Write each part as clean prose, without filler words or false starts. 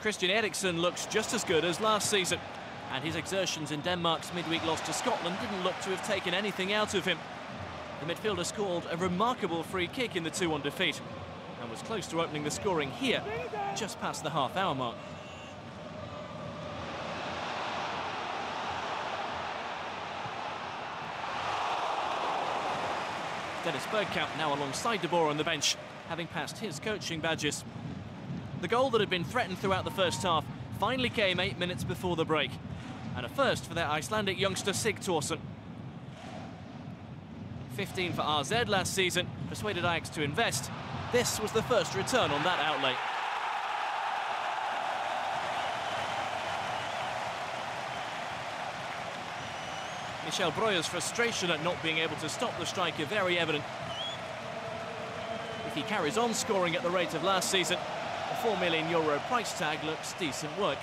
Christian Eriksen looks just as good as last season, and his exertions in Denmark's midweek loss to Scotland didn't look to have taken anything out of him. The midfielder scored a remarkable free kick in the 2-1 defeat and was close to opening the scoring here, just past the half-hour mark. Dennis Bergkamp now alongside De Boer on the bench, having passed his coaching badges. The goal that had been threatened throughout the first half finally came 8 minutes before the break, and a first for their Icelandic youngster Sigthorsson. 15 for RZ last season, persuaded Ajax to invest. This was the first return on that outlay. Michel Breuer's frustration at not being able to stop the striker very evident. If he carries on scoring at the rate of last season, a €4 million price tag looks decent work.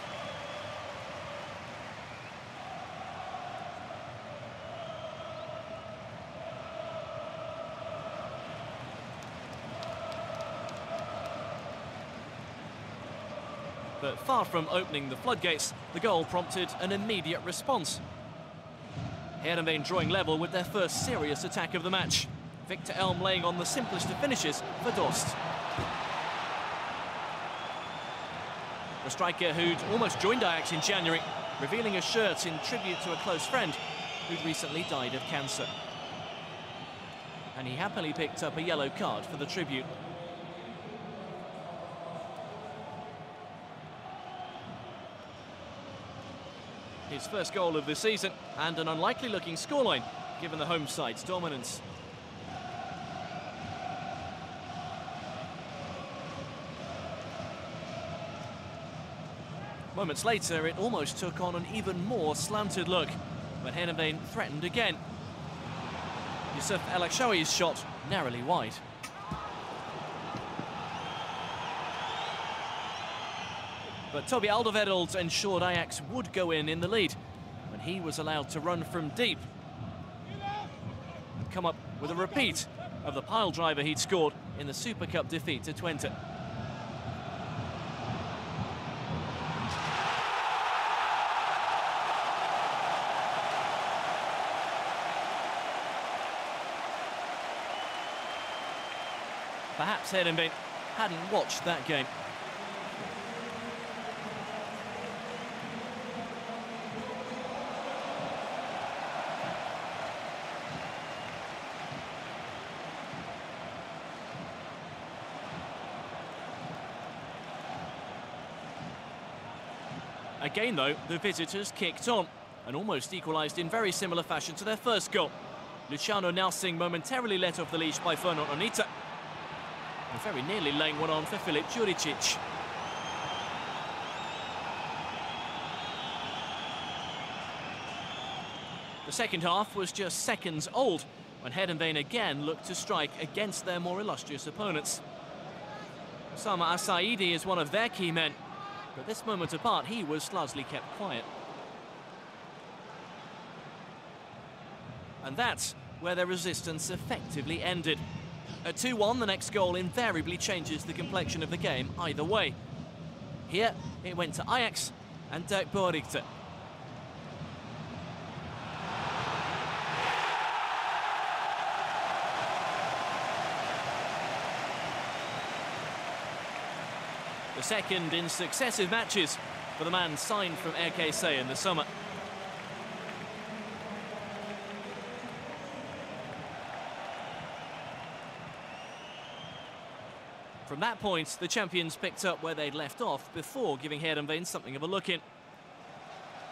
But far from opening the floodgates, the goal prompted an immediate response. Heerenveen drawing level with their first serious attack of the match. Victor Elm laying on the simplest of finishes for Dost. The striker who'd almost joined Ajax in January, revealing a shirt in tribute to a close friend who'd recently died of cancer. And he happily picked up a yellow card for the tribute. His first goal of the season, and an unlikely looking scoreline, given the home side's dominance. Moments later, it almost took on an even more slanted look, but Heerenveen threatened again. Yusuf El Akshawi's shot narrowly wide. But Toby Alderweireld ensured Ajax would go in the lead when he was allowed to run from deep and come up with a repeat of the pile driver he'd scored in the Super Cup defeat to Twente. Perhaps Heerenveen hadn't watched that game. Again, though, the visitors kicked on and almost equalised in very similar fashion to their first goal. Luciano Nelsing momentarily let off the leash by Fernand Onita, and very nearly laying one on for Filip Juricic. The second half was just seconds old when Heerenveen again looked to strike against their more illustrious opponents. Osama Assaidi is one of their key men, but this moment apart, he was largely kept quiet. And that's where their resistance effectively ended. At 2-1, the next goal invariably changes the complexion of the game either way. Here, it went to Ajax and Dirk Boerichter. The second in successive matches for the man signed from RKC in the summer. From that point, the champions picked up where they'd left off before giving Heerenveen something of a look in.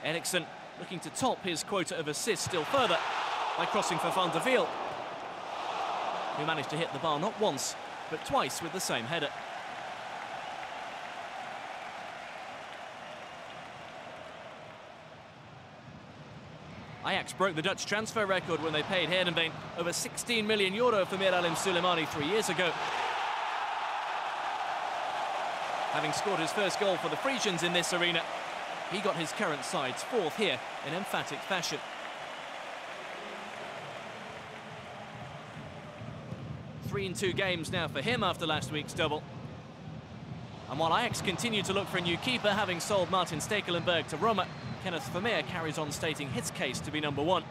Eriksen looking to top his quota of assists still further by crossing for Van der Wiel, who managed to hit the bar not once, but twice with the same header. Ajax broke the Dutch transfer record when they paid Heerenveen over €16 million for Miralem Suleimani 3 years ago. Having scored his first goal for the Frisians in this arena, he got his current side's fourth here in emphatic fashion. Three in 2 games now for him after last week's double. And while Ajax continue to look for a new keeper, having sold Martin Stekelenburg to Roma, Kenneth Vermeer carries on stating his case to be number one.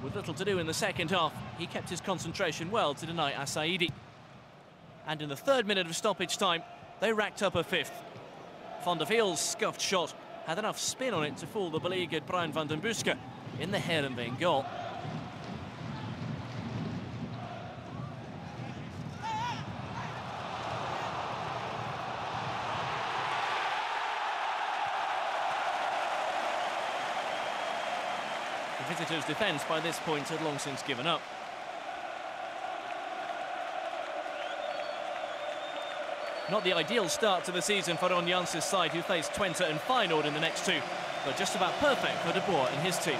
With little to do in the second half, he kept his concentration well to deny Asaidi. And in the 3rd minute of stoppage time, they racked up a 5th. Van der Veel's scuffed shot had enough spin on it to fool the beleaguered Bruin van den Buske in the Heerenveen goal. The visitors' defence by this point had long since given up. Not the ideal start to the season for Ron Janss's side, who faced Twente and Feyenoord in the next two, but just about perfect for De Boer and his team.